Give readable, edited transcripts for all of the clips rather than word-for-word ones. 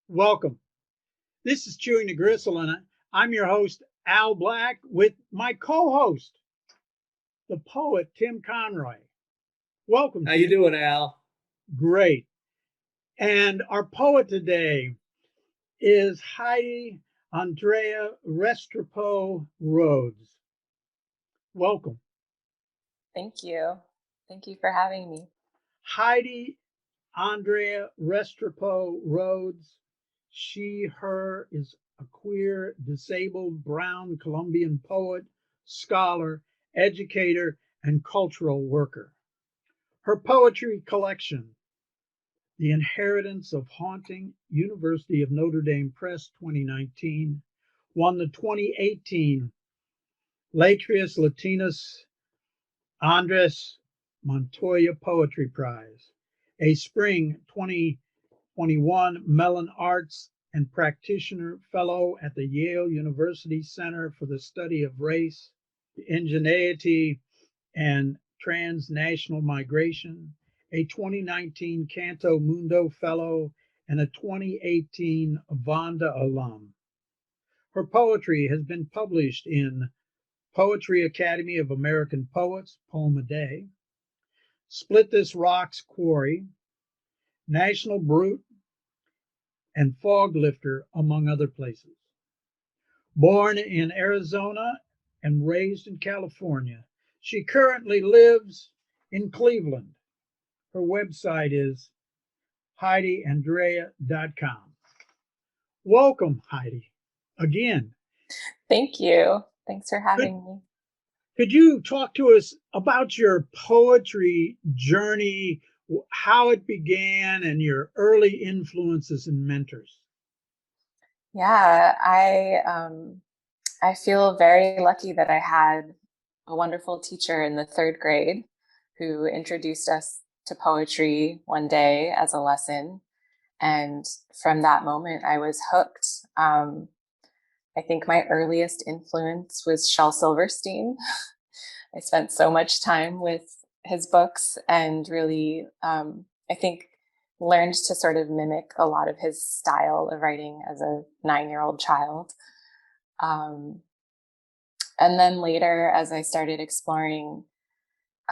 Welcome. This is Chewing the Gristle, and I'm your host, Al Black, with my co-host, the poet Tim Conroy. Welcome, How you Tim. doing, Al? Great. And our poet today is Heidi Andrea Restrepo Rhodes. Welcome. Thank you. Thank you for having me. Heidi Andrea Restrepo Rhodes. She, her is a queer, disabled, brown Colombian poet, scholar, educator, and cultural worker. Her poetry collection, The Inheritance of Haunting, University of Notre Dame Press 2019, won the 2018 Letras Latinas Andres Montoya Poetry Prize, a spring 2021 Mellon Arts and Practitioner Fellow at the Yale University Center for the Study of Race, Indigeneity, and Transnational Migration, a 2019 Canto Mundo Fellow, and a 2018 Vonda alum. Her poetry has been published in Poetry Academy of American Poets, Poem a Day, Split This Rock's Quarry, National Brute, and Fog Lifter, among other places. Born in Arizona and raised in California, she currently lives in Cleveland. Her website is heidiandrea.com. Welcome, Heidi, again. Thank you. Thanks for Could, having me. could you talk to us about your poetry journey, how it began, and your early influences and mentors? Yeah, I feel very lucky that I had a wonderful teacher in the third grade who introduced us to poetry one day as a lesson. And from that moment, I was hooked. I think my earliest influence was Shel Silverstein. I spent so much time with his books and really, I think, learned to sort of mimic a lot of his style of writing as a 9-year-old child. And then later, as I started exploring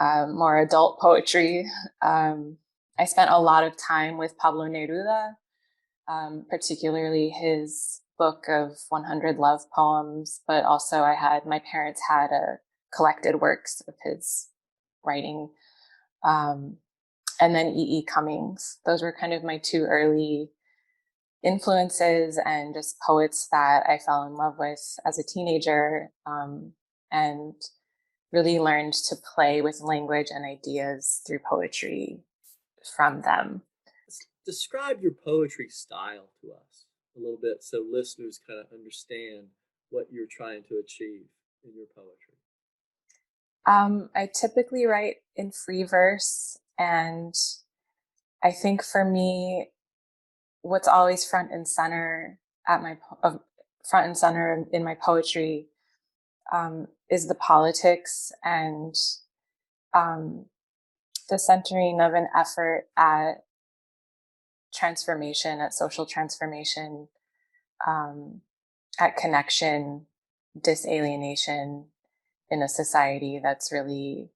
more adult poetry, I spent a lot of time with Pablo Neruda, particularly his book of 100 love poems, but also my parents had a collected works of his writing. And then E. E. Cummings. Those were kind of my two early influences and just poets that I fell in love with as a teenager, and really learned to play with language and ideas through poetry from them. Describe your poetry style to us a little bit so listeners kind of understand what you're trying to achieve in your poetry. I typically write in free verse, and I think for me, what's always front and center in my poetry is the politics and the centering of an effort at transformation, at social transformation, at connection, disalienation in a society that's really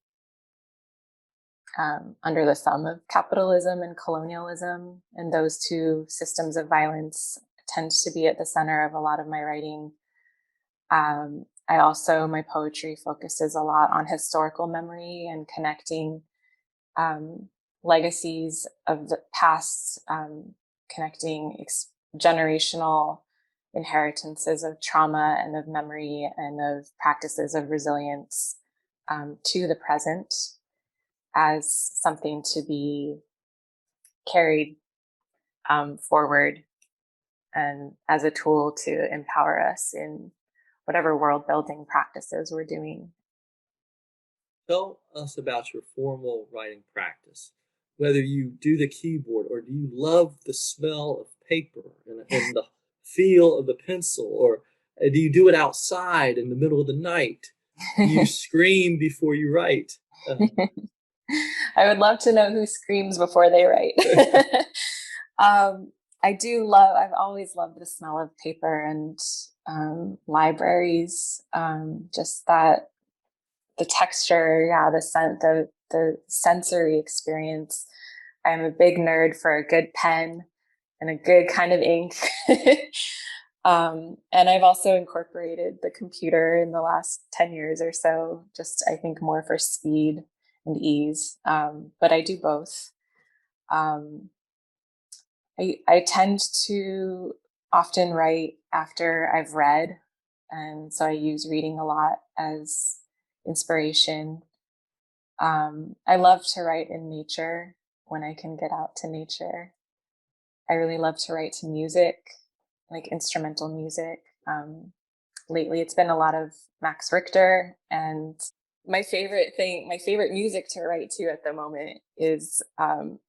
under the thumb of capitalism and colonialism. And those two systems of violence tend to be at the center of a lot of my writing. My poetry focuses a lot on historical memory and connecting legacies of the past, connecting generational inheritances of trauma and of memory and of practices of resilience to the present as something to be carried forward and as a tool to empower us in whatever world building practices we're doing. Tell us about your formal writing practice, whether you do the keyboard or do you love the smell of paper and the feel of the pencil, or do you do it outside in the middle of the night? Do you scream before you write? I would love to know who screams before they write. I've always loved the smell of paper and libraries, just that, the texture, yeah, the scent, the sensory experience. I'm a big nerd for a good pen and a good kind of ink. And I've also incorporated the computer in the last 10 years or so, just I think more for speed and ease. But I do both. Um, I tend to often write after I've read, and so I use reading a lot as inspiration. I love to write in nature when I can get out to nature. I really love to write to music, like instrumental music. Lately, it's been a lot of Max Richter, and my favorite music to write to at the moment is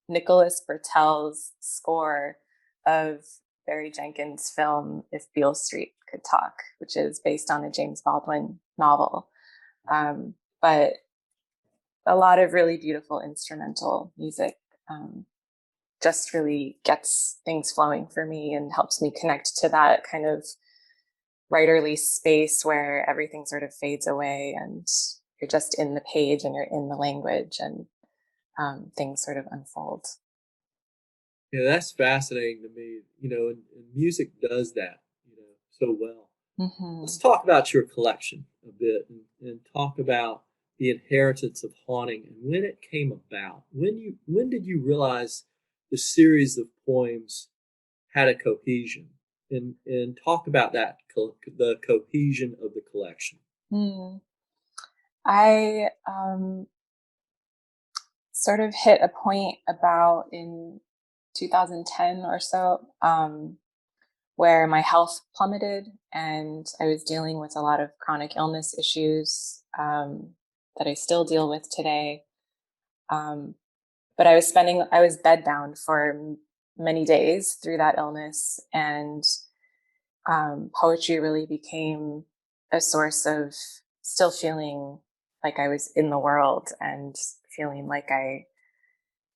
Nicholas Bertel's score of Barry Jenkins' film If Beale Street Could Talk, which is based on a James Baldwin novel. But a lot of really beautiful instrumental music just really gets things flowing for me and helps me connect to that kind of writerly space where everything sort of fades away and you're just in the page and you're in the language, and things sort of unfold. Yeah, that's fascinating to me. And music does that, so well. Mm-hmm. Let's talk about your collection a bit and talk about the inheritance of haunting and when it came about. When did you realize the series of poems had a cohesion? And talk about that, the cohesion of the collection. I sort of hit a point about in 2010 or so, where my health plummeted and I was dealing with a lot of chronic illness issues that I still deal with today. But I was bedbound for many days through that illness, and poetry really became a source of still feeling like I was in the world and feeling like I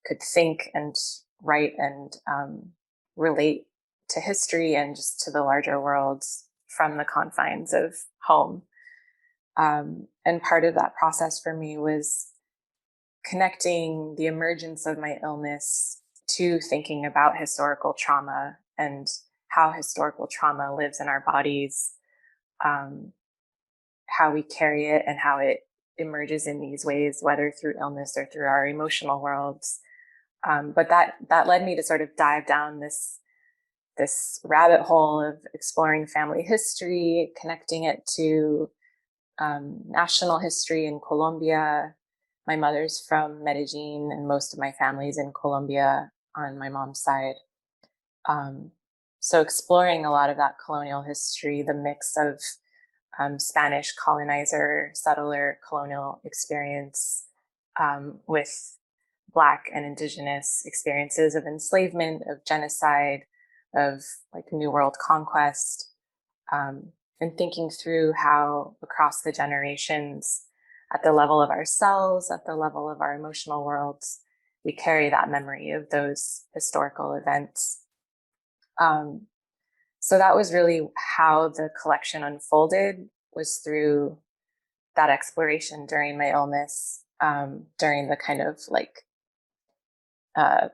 could think and write and relate to history and just to the larger world from the confines of home. And part of that process for me was connecting the emergence of my illness to thinking about historical trauma and how historical trauma lives in our bodies, how we carry it and how it emerges in these ways, whether through illness or through our emotional worlds. But that led me to sort of dive down this rabbit hole of exploring family history, connecting it to national history in Colombia. My mother's from Medellin, and most of my family's in Colombia on my mom's side. So exploring a lot of that colonial history, the mix of Spanish colonizer, settler, colonial experience with Black and Indigenous experiences of enslavement, of genocide, of like New World conquest, and thinking through how across the generations, at the level of ourselves, at the level of our emotional worlds, we carry that memory of those historical events. So that was really how the collection unfolded, was through that exploration during my illness, during the kind of like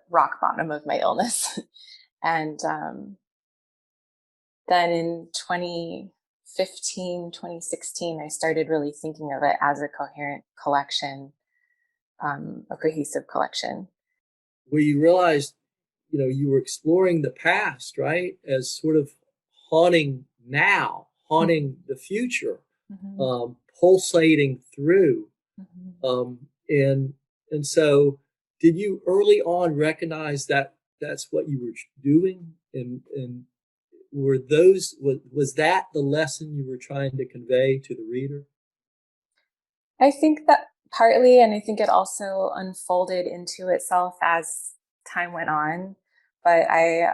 rock bottom of my illness. And then in 2015, 2016, I started really thinking of it as a coherent collection, a cohesive collection. Where you realized, you were exploring the past, right, as sort of haunting now, haunting the future, pulsating through. And so did you early on recognize that that's what you were doing? And was that the lesson you were trying to convey to the reader? I think that partly, and I think it also unfolded into itself as time went on. But I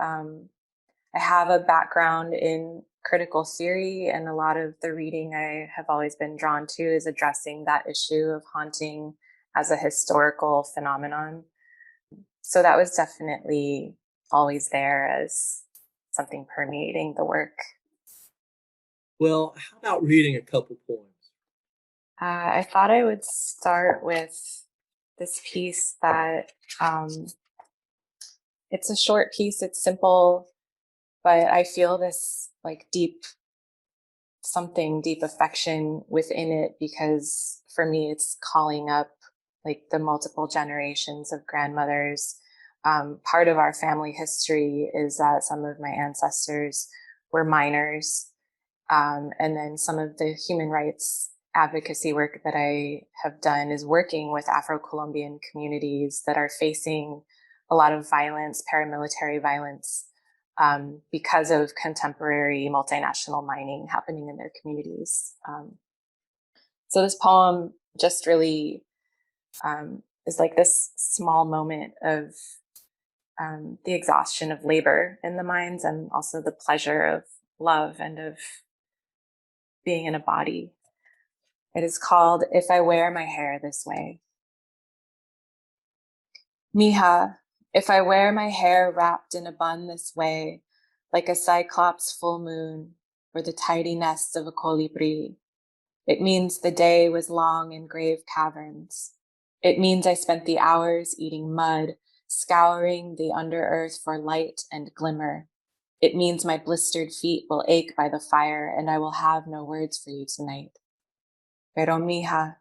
have a background in critical theory, and a lot of the reading I have always been drawn to is addressing that issue of haunting as a historical phenomenon. So that was definitely always there as something permeating the work. Well, how about reading a couple poems? I thought I would start with this piece that it's a short piece, it's simple, but I feel this like deep affection within it, because for me it's calling up like the multiple generations of grandmothers. Part of our family history is that some of my ancestors were miners, and then some of the human rights advocacy work that I have done is working with Afro-Colombian communities that are facing a lot of violence, paramilitary violence, because of contemporary multinational mining happening in their communities. So this poem just really is like this small moment of the exhaustion of labor in the mines, and also the pleasure of love and of being in a body. It is called If I Wear My Hair This Way. Mija, if I wear my hair wrapped in a bun this way, like a cyclops full moon or the tidy nest of a colibri, it means the day was long in grave caverns. It means I spent the hours eating mud, scouring the underearth for light and glimmer. It means my blistered feet will ache by the fire, and I will have no words for you tonight. Pero mija,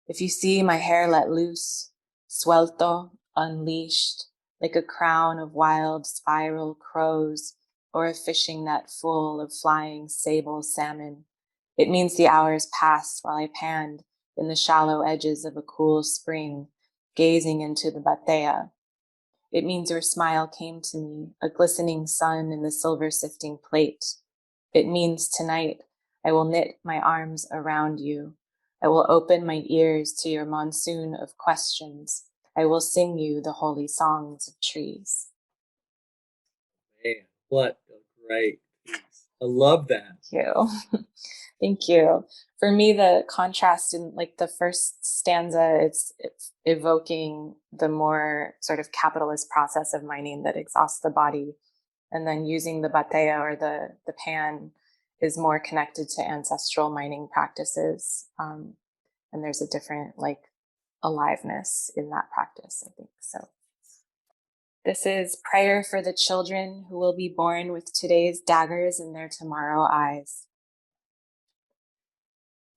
if you see my hair let loose, suelto, unleashed, like a crown of wild spiral crows or a fishing net full of flying sable salmon, it means the hours passed while I panned in the shallow edges of a cool spring, gazing into the batea. It means your smile came to me, a glistening sun in the silver sifting plate. It means tonight I will knit my arms around you. I will open my ears to your monsoon of questions. I will sing you the holy songs of trees. Man, what a great piece. I love that. Thank you. Thank you. For me, the contrast in like the first stanza, it's evoking the more sort of capitalist process of mining that exhausts the body. And then using the batea or the pan is more connected to ancestral mining practices. And there's a different like aliveness in that practice, I think. So this is Prayer for the Children Who Will Be Born with Today's Daggers in Their Tomorrow Eyes.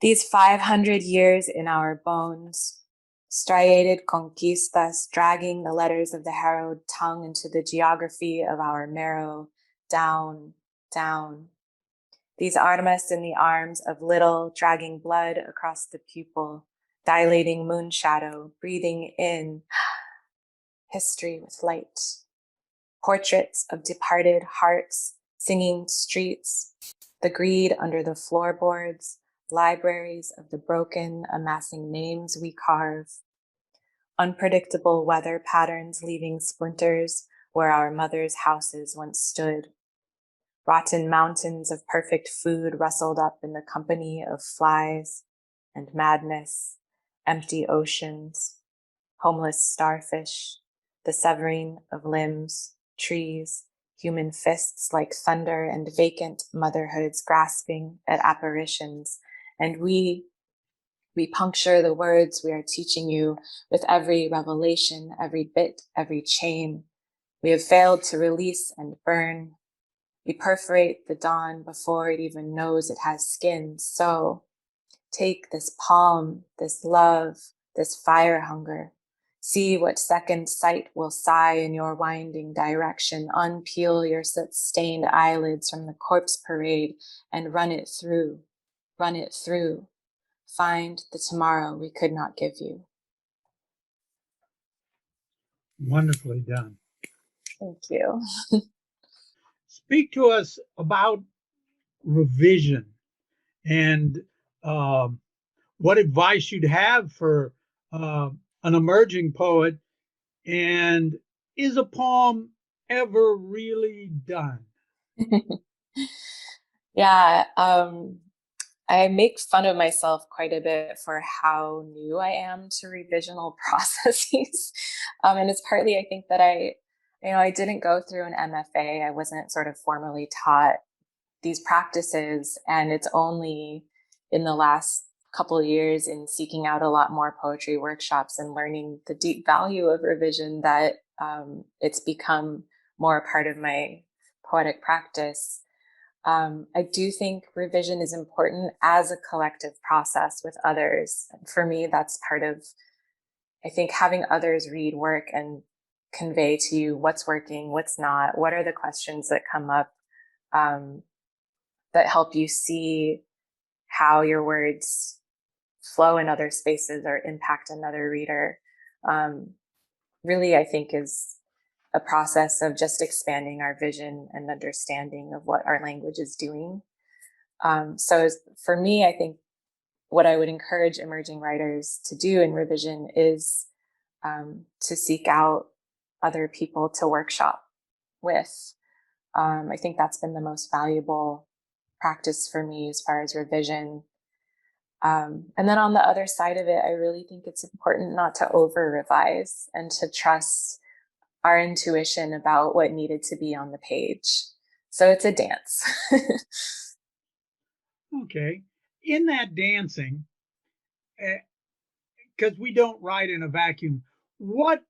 These 500 years in our bones, striated conquistas dragging the letters of the harrowed tongue into the geography of our marrow, down, down. These armas in the arms of little, dragging blood across the pupil, dilating moon shadow, breathing in history with light. Portraits of departed hearts, singing streets, the greed under the floorboards, libraries of the broken, amassing names we carve. Unpredictable weather patterns leaving splinters where our mothers' houses once stood. Rotten mountains of perfect food rustled up in the company of flies and madness, empty oceans, homeless starfish, the severing of limbs, trees, human fists like thunder, and vacant motherhoods grasping at apparitions. And we puncture the words we are teaching you with every revelation, every bit, every chain. We have failed to release and burn. We perforate the dawn before it even knows it has skin. So take this palm, this love, this fire hunger. See what second sight will sigh in your winding direction. Unpeel your soot-stained eyelids from the corpse parade and run it through. Run it through. Find the tomorrow we could not give you. Wonderfully done. Thank you. Speak to us about revision and what advice you'd have for an emerging poet. And is a poem ever really done? Yeah, I make fun of myself quite a bit for how new I am to revisional processes. And it's partly, I think, that I I didn't go through an MFA. I wasn't sort of formally taught these practices. And it's only in the last couple of years in seeking out a lot more poetry workshops and learning the deep value of revision that it's become more a part of my poetic practice. I do think revision is important as a collective process with others. For me, that's part of, I think, having others read work and convey to you what's working, what's not, what are the questions that come up that help you see how your words flow in other spaces or impact another reader. Really, I think is a process of just expanding our vision and understanding of what our language is doing. So for me, I think what I would encourage emerging writers to do in revision is to seek out other people to workshop with. I think that's been the most valuable practice for me as far as revision. And then on the other side of it, I really think it's important not to over revise and to trust our intuition about what needed to be on the page. So it's a dance. Okay. In that dancing, because we don't write in a vacuum, what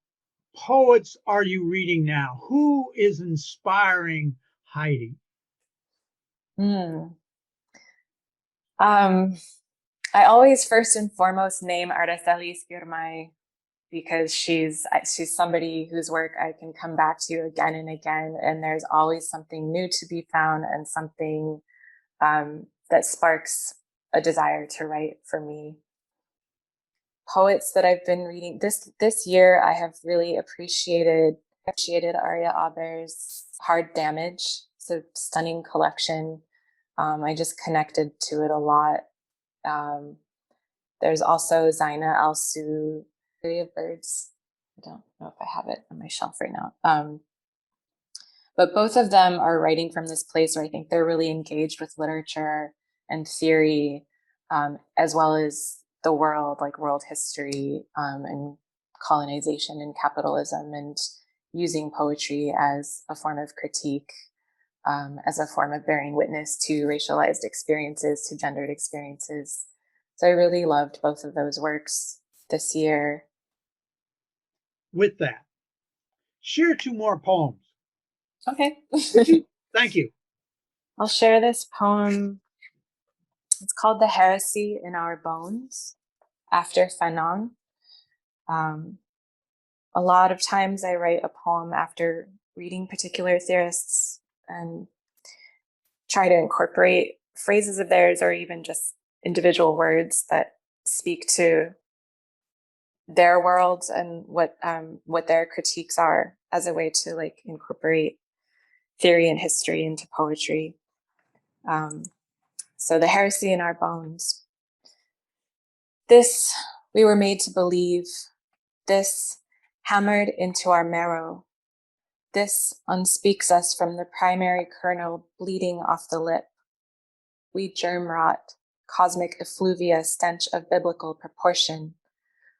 poets are you reading now? Who is inspiring Heidi? I always first and foremost name Araceli Girmay because she's somebody whose work I can come back to again and again, and there's always something new to be found and something that sparks a desire to write for me. Poets that I've been reading this year, I have really appreciated Aria Aber's Hard Damage. It's a stunning collection. I just connected to it a lot. There's also Zaina Alsu, Theory of Birds. I don't know if I have it on my shelf right now. But both of them are writing from this place where I think they're really engaged with literature and theory, as well as the world, like world history and colonization and capitalism, and using poetry as a form of critique, as a form of bearing witness to racialized experiences, to gendered experiences. So I really loved both of those works this year. With that, share 2 more poems. Okay. Thank you. I'll share this poem. It's called The Heresy in Our Bones, after Fanon. A lot of times I write a poem after reading particular theorists and try to incorporate phrases of theirs or even just individual words that speak to their worlds and what their critiques are as a way to like incorporate theory and history into poetry. So The Heresy in Our Bones. This we were made to believe, this hammered into our marrow, this unspeaks us from the primary kernel bleeding off the lip. We germ rot, cosmic effluvia stench of biblical proportion.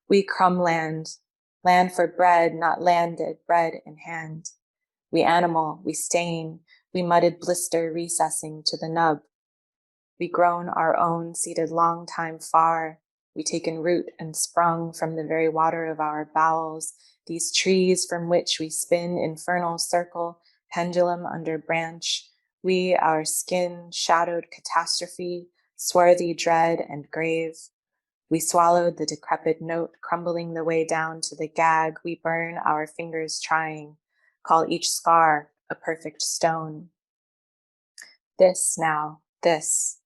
We crumb land, land for bread, not landed, bread in hand. We animal, we stain, we mudded blister recessing to the nub. We grown our own, seated long time far. We taken root and sprung from the very water of our bowels, these trees from which we spin infernal circle, pendulum under branch. We, our skin, shadowed catastrophe, swarthy dread and grave. We swallowed the decrepit note, crumbling the way down to the gag. We burn our fingers trying, call each scar a perfect stone. This now, this.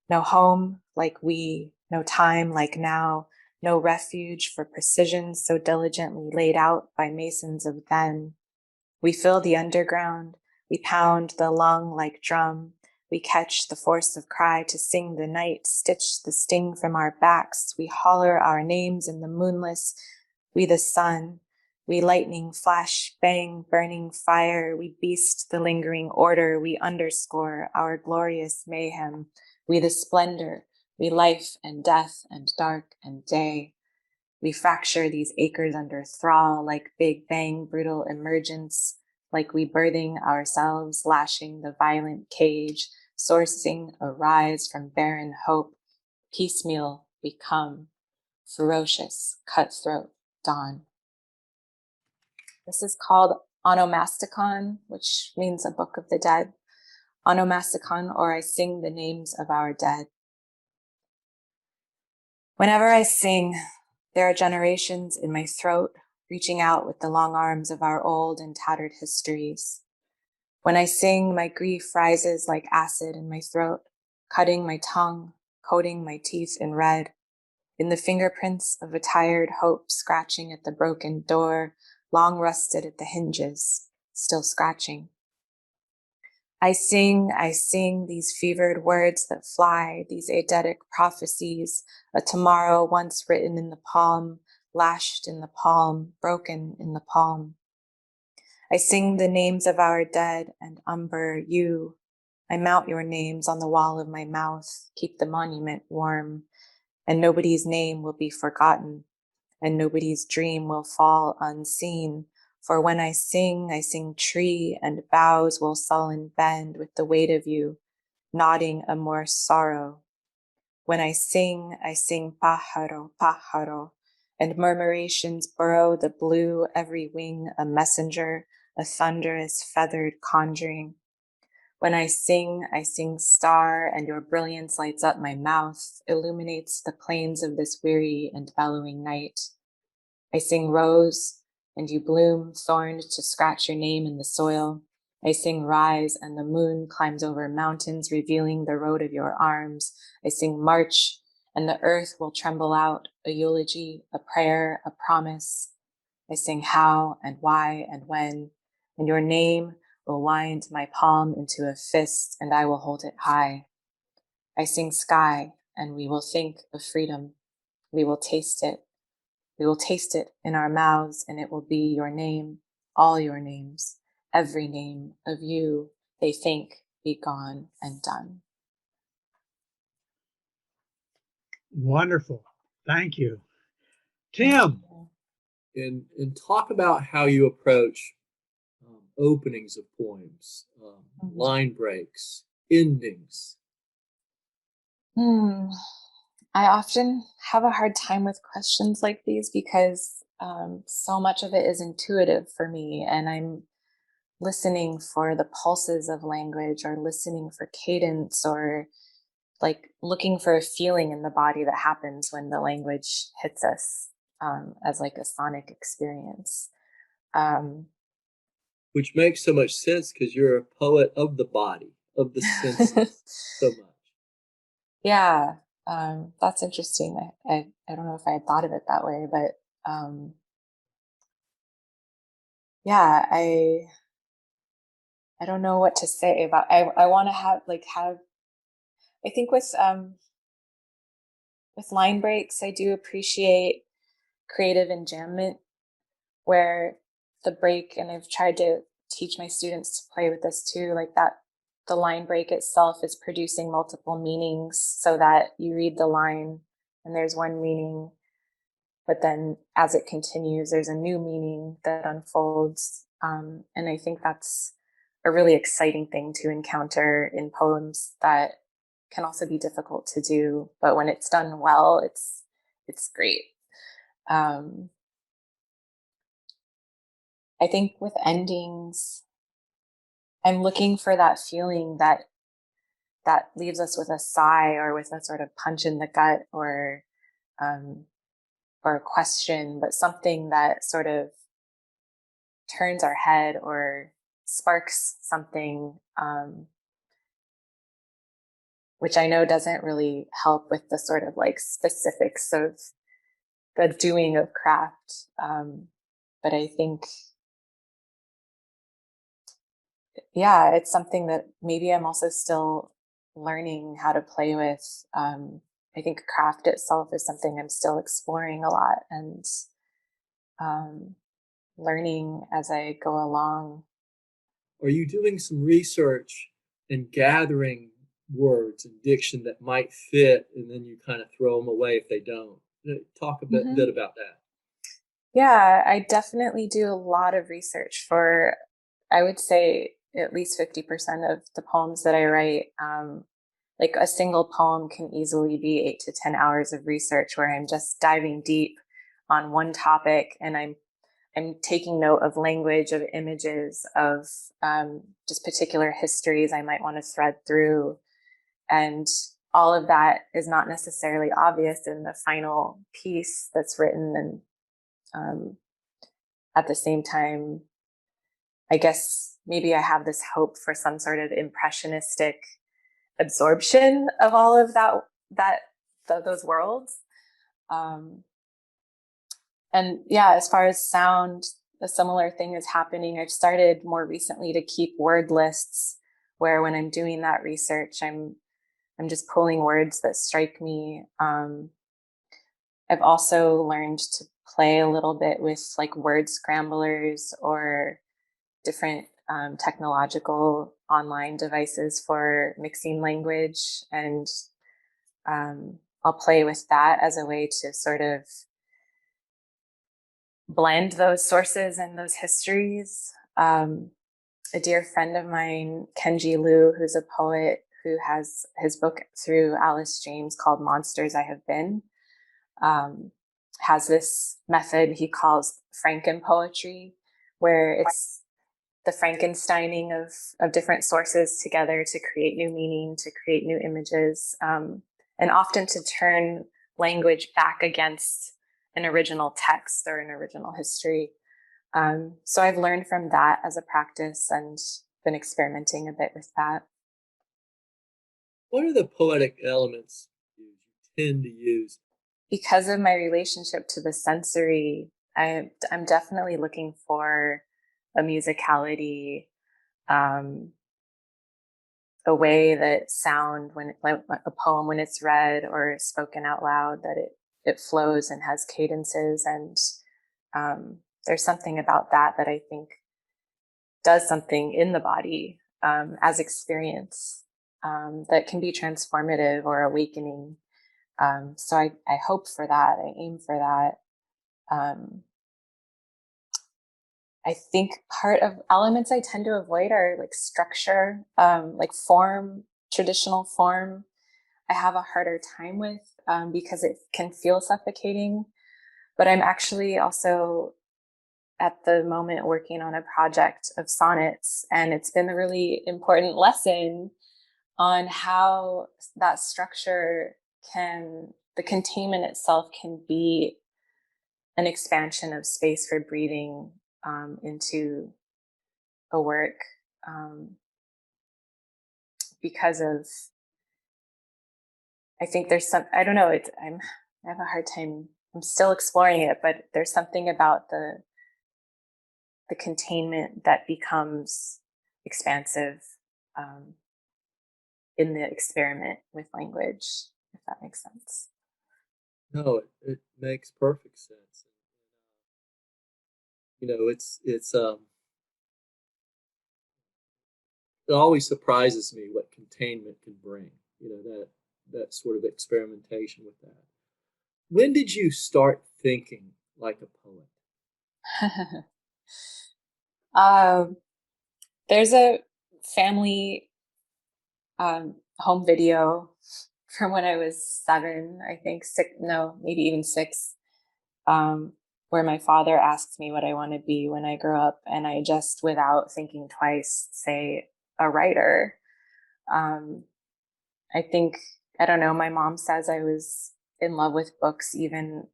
No home like we, no time like now, no refuge for precision so diligently laid out by masons of then. We fill the underground, we pound the lung like drum, we catch the force of cry to sing the night, stitch the sting from our backs, we holler our names in the moonless, we the sun, we lightning flash, bang, burning fire, we beast the lingering order, we underscore our glorious mayhem, we the splendor, we life and death and dark and day. We fracture these acres under thrall like Big Bang brutal emergence. like we birthing ourselves, lashing the violent cage, sourcing a rise from barren hope, piecemeal become, ferocious, cutthroat, dawn. This is called onomasticon, which means a book of the dead. Onomasticon, or I sing the names of our dead. Whenever I sing, there are generations in my throat, reaching out with the long arms of our old and tattered histories. When I sing, my grief rises like acid in my throat, cutting my tongue, coating my teeth in red, in the fingerprints of a tired hope scratching at the broken door, long rusted at the hinges, still scratching. I sing these fevered words that fly, these eidetic prophecies, a tomorrow once written in the palm, lashed in the palm, broken in the palm. I sing the names of our dead and umber, you. I mount your names on the wall of my mouth, keep the monument warm, and nobody's name will be forgotten, and nobody's dream will fall unseen. For when I sing tree, and boughs will sullen bend with the weight of you, nodding a more sorrow. When I sing pájaro, pájaro, and murmurations burrow the blue, every wing a messenger, a thunderous feathered conjuring. When I sing star, and your brilliance lights up my mouth, illuminates the plains of this weary and bellowing night. I sing rose, and you bloom, thorned to scratch your name in the soil. I sing rise, and the moon climbs over mountains, revealing the road of your arms. I sing march, and the earth will tremble out, a eulogy, a prayer, a promise. I sing how and why and when, and your name will wind my palm into a fist, and I will hold it high. I sing sky, and we will think of freedom. We will taste it. We will taste it in our mouths, and it will be your name, all your names, every name of you, they think, be gone and done. Wonderful. Thank you. Tim. And talk about how you approach openings of poems, line breaks, endings. I often have a hard time with questions like these because so much of it is intuitive for me, and I'm listening for the pulses of language, or listening for cadence, or like looking for a feeling in the body that happens when the language hits us as like a sonic experience. Which makes so much sense because you're a poet of the body, of the senses, so much. Yeah, that's interesting. I don't know if I had thought of it that way, but yeah, I don't know what to say about. I want to have I think with line breaks, I do appreciate creative enjambment, where the break, and I've tried to teach my students to play with this too, like that the line break itself is producing multiple meanings, so that you read the line and there's one meaning, but then as it continues, there's a new meaning that unfolds. And I think that's a really exciting thing to encounter in poems that can also be difficult to do, but when it's done well, it's great. I think with endings, I'm looking for that feeling that leaves us with a sigh, or with a sort of punch in the gut, or a question, but something that sort of turns our head or sparks something, which I know doesn't really help with the sort of like specifics of the doing of craft. But I think, yeah, it's something that maybe I'm also still learning how to play with. I think craft itself is something I'm still exploring a lot, and learning as I go along. Are you doing some research and gathering words and diction that might fit, and then you kind of throw them away if they don't? Talk a bit about that. Yeah, I definitely do a lot of research for I would say at least 50% of the poems that I write, like a single poem can easily be 8 to 10 hours of research where I'm just diving deep on one topic, and I'm taking note of language, of images, of just particular histories I might want to thread through. And all of that is not necessarily obvious in the final piece that's written. And at the same time, I guess maybe I have this hope for some sort of impressionistic absorption of all of those worlds. And yeah, as far as sound, a similar thing is happening. I've started more recently to keep word lists where when I'm doing that research, I'm just pulling words that strike me. I've also learned to play a little bit with like word scramblers or different technological online devices for mixing language. And I'll play with that as a way to sort of blend those sources and those histories. A dear friend of mine, Kenji Liu, who's a poet who has his book through Alice James called Monsters I Have Been, has this method he calls Frankenpoetry, where it's the Frankensteining of different sources together to create new meaning, to create new images, and often to turn language back against an original text or an original history. So I've learned from that as a practice and been experimenting a bit with that. What are the poetic elements you tend to use? Because of my relationship to the sensory, I'm definitely looking for a musicality, a way that sound, when like a poem, when it's read or spoken out loud, that it flows and has cadences. And there's something about that I think does something in the body as experience that can be transformative or awakening. So I hope for that. I aim for that. I think part of elements I tend to avoid are like structure, like form, traditional form. I have a harder time with because it can feel suffocating. But I'm actually also at the moment working on a project of sonnets, and it's been a really important lesson on how that structure the containment itself can be an expansion of space for breathing into a work, because of, I think there's some, I don't know, I have a hard time, I'm still exploring it, but there's something about the containment that becomes expansive in the experiment with language, if that makes sense. No, it makes perfect sense. You know, it always surprises me what containment can bring. You know, that sort of experimentation with that. When did you start thinking like a poet? There's a family home video from when I was 7, I think, 6, no, maybe even 6, where my father asks me what I want to be when I grow up, and I just, without thinking twice, say a writer. I think, I don't know, my mom says I was in love with books even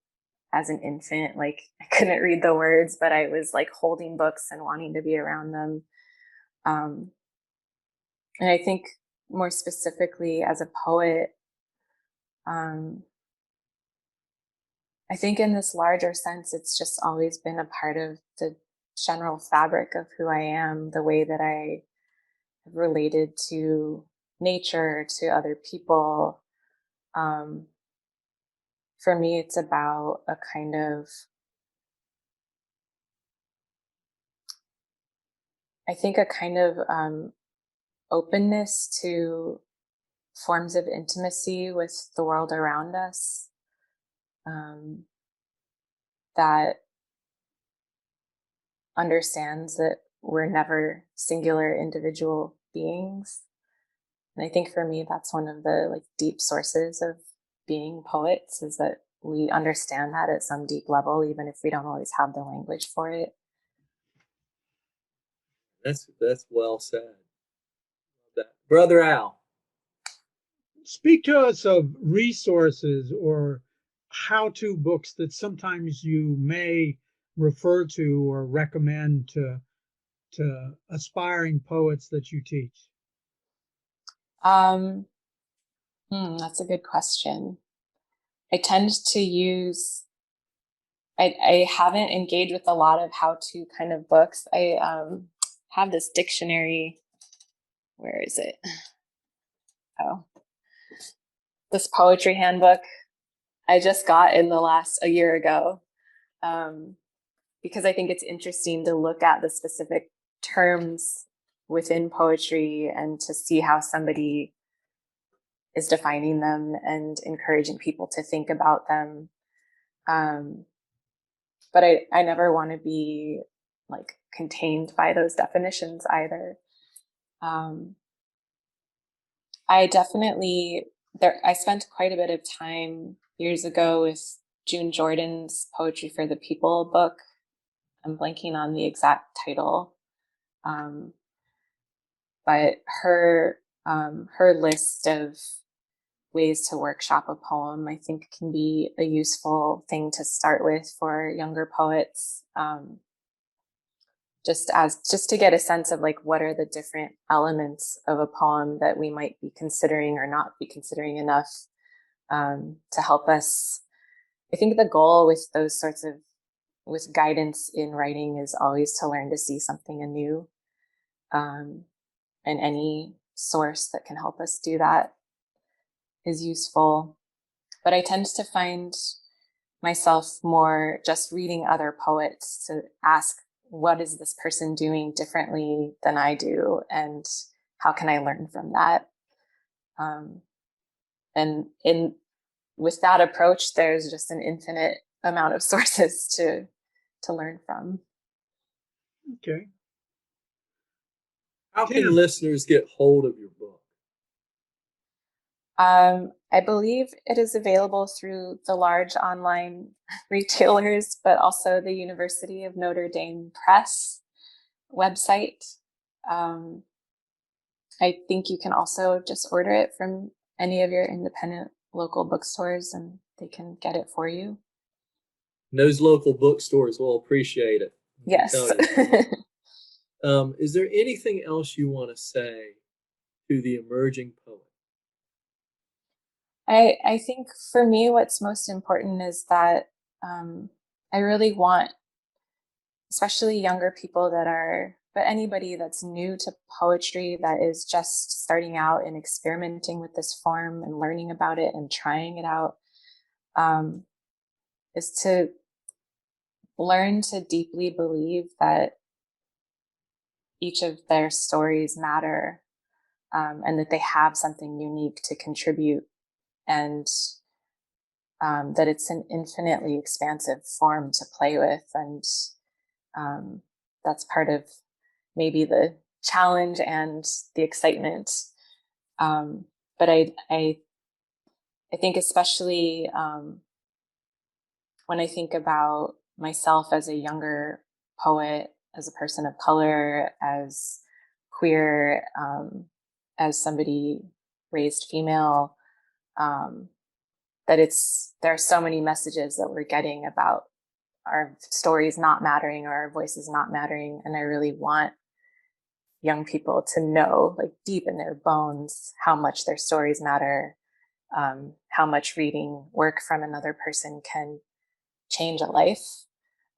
as an infant. Like, I couldn't read the words, but I was like holding books and wanting to be around them. And I think more specifically as a poet, I think in this larger sense, it's just always been a part of the general fabric of who I am, the way that I have related to nature, to other people. For me, it's about a kind of, I think, a kind of openness to forms of intimacy with the world around us, that understands that we're never singular individual beings. And I think for me, that's one of the like deep sources of being poets, is that we understand that at some deep level, even if we don't always have the language for it. That's well said. Brother Al. Speak to us of resources or how-to books that sometimes you may refer to or recommend to aspiring poets that you teach. That's a good question. I tend to use, I haven't engaged with a lot of how-to kind of books. I have this dictionary. Where is it? Oh, this poetry handbook I just got in a year ago, because I think it's interesting to look at the specific terms within poetry and to see how somebody is defining them and encouraging people to think about them. But I never want to be like contained by those definitions either. I definitely, I spent quite a bit of time years ago with June Jordan's Poetry for the People book. I'm blanking on the exact title. But her list of ways to workshop a poem, I think, can be a useful thing to start with for younger poets. Just to get a sense of like, what are the different elements of a poem that we might be considering or not be considering enough, to help us. I think the goal with those sorts of, with guidance in writing, is always to learn to see something anew. And any source that can help us do that is useful. But I tend to find myself more just reading other poets to ask, what is this person doing differently than I do? And how can I learn from that? And with that approach, there's just an infinite amount of sources to learn from. Okay. How can listeners get hold of your book? I believe it is available through the large online retailers, but also the University of Notre Dame Press website. I think you can also just order it from any of your independent local bookstores and they can get it for you. Those local bookstores will appreciate it. Yes. Is there anything else you want to say to the emerging poet? I think for me, what's most important is that I really want, especially younger people but anybody that's new to poetry, that is just starting out and experimenting with this form and learning about it and trying it out, is to learn to deeply believe that each of their stories matter, and that they have something unique to contribute, and that it's an infinitely expansive form to play with. And that's part of maybe the challenge and the excitement. But I think especially when I think about myself as a younger poet, as a person of color, as queer, as somebody raised female, that there are so many messages that we're getting about our stories not mattering or our voices not mattering. And I really want young people to know, like deep in their bones, how much their stories matter, how much reading work from another person can change a life.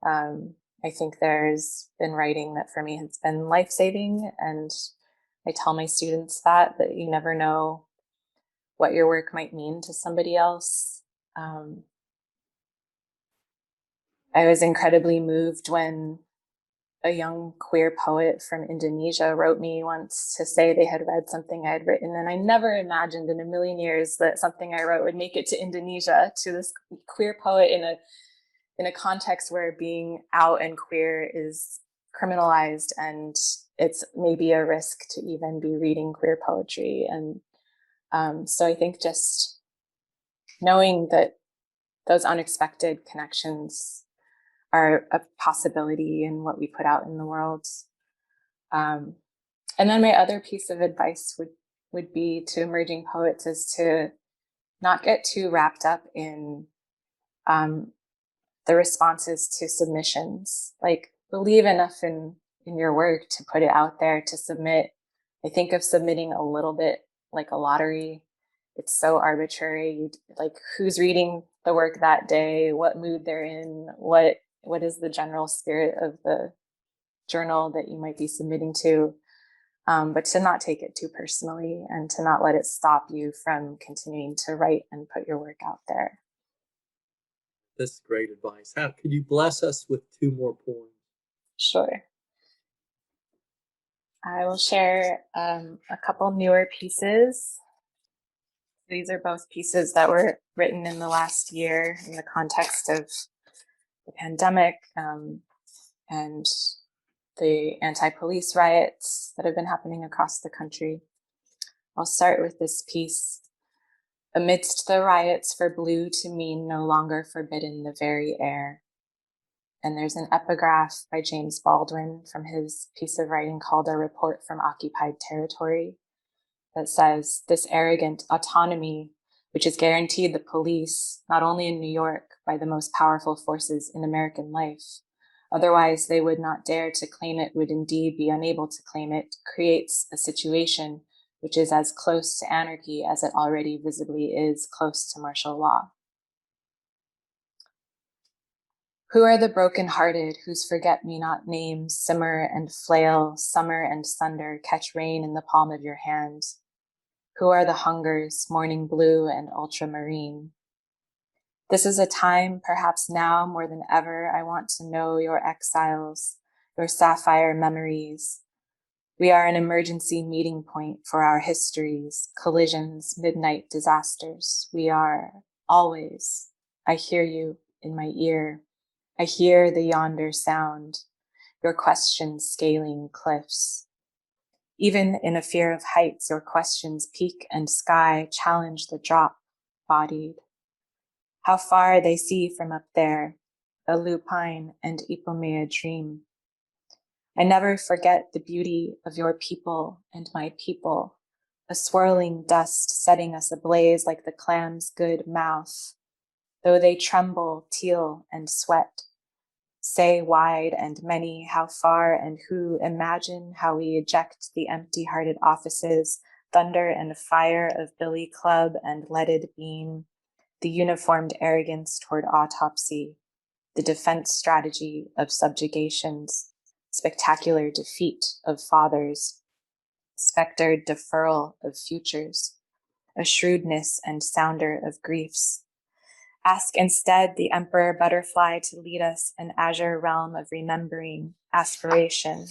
I think there's been writing that for me has been life-saving. And I tell my students that you never know what your work might mean to somebody else. I was incredibly moved when a young queer poet from Indonesia wrote me once to say they had read something I had written. And I never imagined in a million years that something I wrote would make it to Indonesia, to this queer poet in a context where being out and queer is criminalized, and it's maybe a risk to even be reading queer poetry. And so I think just knowing that those unexpected connections are a possibility in what we put out in the world. And then my other piece of advice would be to emerging poets is to not get too wrapped up in the responses to submissions. Like, believe enough in your work to put it out there, to submit. I think of submitting a little bit like a lottery. It's so arbitrary. Like, who's reading the work that day, what mood they're in, what is the general spirit of the journal that you might be submitting to. But to not take it too personally and to not let it stop you from continuing to write and put your work out there. That's great advice. Could you bless us with 2 more poems? Sure. I will share a couple newer pieces. These are both pieces that were written in the last year in the context of the pandemic and the anti-police riots that have been happening across the country. I'll start with this piece. Amidst the riots for blue to mean no longer forbidden the very air. And there's an epigraph by James Baldwin from his piece of writing called A Report from Occupied Territory that says, this arrogant autonomy, which is guaranteed the police, not only in New York, by the most powerful forces in American life, otherwise they would not dare to claim it, would indeed be unable to claim it, creates a situation which is as close to anarchy as it already visibly is close to martial law. Who are the broken-hearted whose forget-me-not names simmer and flail, summer and sunder, catch rain in the palm of your hand? Who are the hungers, morning blue and ultramarine? This is a time, perhaps now more than ever, I want to know your exiles, your sapphire memories. We are an emergency meeting point for our histories, collisions, midnight disasters. We are always, I hear you in my ear. I hear the yonder sound, your questions scaling cliffs. Even in a fear of heights, your questions peak and sky challenge the drop-bodied. How far they see from up there, a lupine and Ipomea dream. I never forget the beauty of your people and my people, a swirling dust setting us ablaze like the clam's good mouth. Though they tremble, teal, and sweat, say wide and many, how far and who, imagine how we eject the empty-hearted offices, thunder and fire of billy club and leaded beam, the uniformed arrogance toward autopsy, the defense strategy of subjugations, spectacular defeat of fathers, spectered deferral of futures, a shrewdness and sounder of griefs. Ask instead the emperor butterfly to lead us an azure realm of remembering, aspiration.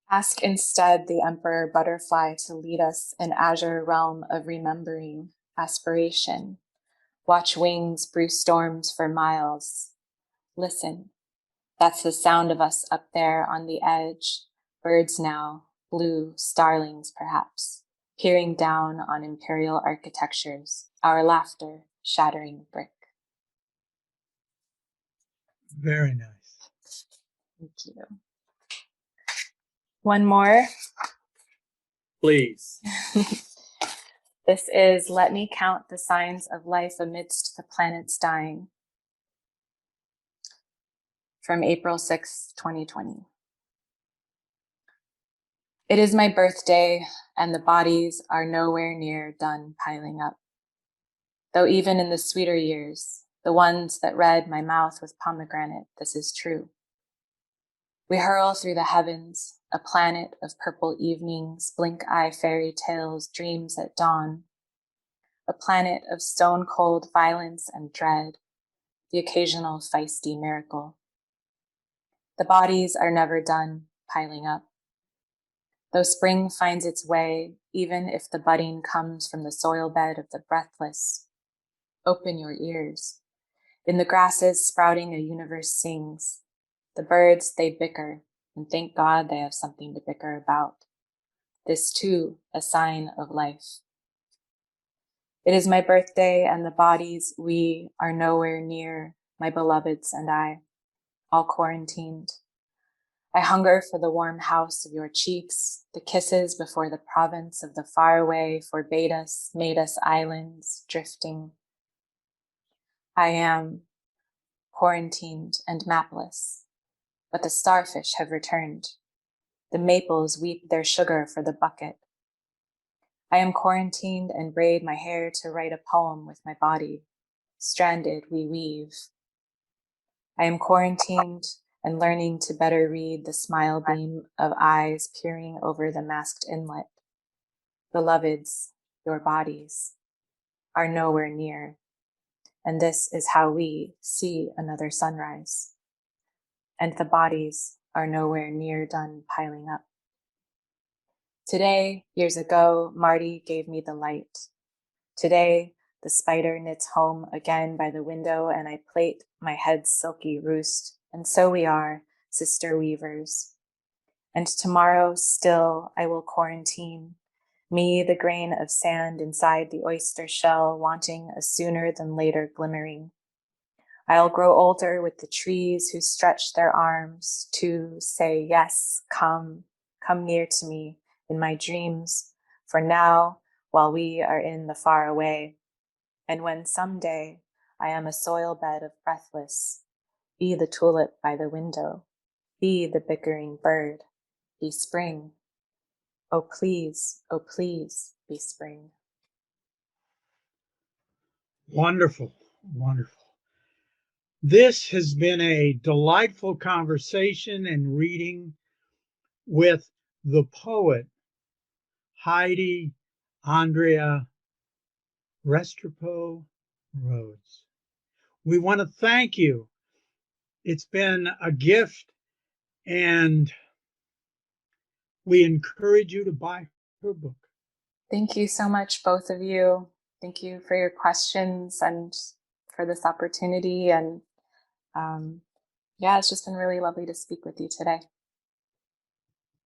Ask instead the emperor butterfly to lead us an azure realm of remembering, aspiration. Watch wings brew storms for miles. Listen, that's the sound of us up there on the edge, birds now, blue starlings perhaps, peering down on imperial architectures, our laughter shattering brick. Very nice. Thank you. One more. Please. This is Let Me Count the Signs of Life Amidst the Planets Dying, from April 6, 2020. It is my birthday, and the bodies are nowhere near done piling up. Though even in the sweeter years, the ones that red my mouth with pomegranate, this is true. We hurl through the heavens, a planet of purple evenings, blink-eye fairy tales, dreams at dawn. A planet of stone-cold violence and dread, the occasional feisty miracle. The bodies are never done piling up. Though spring finds its way, even if the budding comes from the soil bed of the breathless, open your ears. In the grasses sprouting, a universe sings. The birds, they bicker, and thank God they have something to bicker about. This too, a sign of life. It is my birthday, and the bodies we are nowhere near, my beloveds and I, all quarantined. I hunger for the warm house of your cheeks, the kisses before the province of the faraway forbade us, made us islands, drifting. I am quarantined and mapless, but the starfish have returned. The maples weep their sugar for the bucket. I am quarantined and braid my hair to write a poem with my body. Stranded, we weave. I am quarantined and learning to better read the smile beam of eyes peering over the masked inlet. Beloveds, your bodies are nowhere near, and this is how we see another sunrise. And the bodies are nowhere near done piling up. Today, years ago, Marty gave me the light. Today, the spider knits home again by the window, and I plait my head's silky roost. And so we are, sister weavers. And tomorrow still I will quarantine, me the grain of sand inside the oyster shell, wanting a sooner than later glimmering. I'll grow older with the trees who stretch their arms to say, yes, come near to me in my dreams, for now, while we are in the far away. And when someday I am a soil bed of breathless, be the tulip by the window, be the bickering bird, be spring. Oh please, be spring. Wonderful, wonderful. This has been a delightful conversation and reading with the poet, Heidi Andrea Restrepo Rhodes. We want to thank you. It's been a gift, and we encourage you to buy her book. Thank you so much, both of you. Thank you for your questions and for this opportunity. And yeah, it's just been really lovely to speak with you today.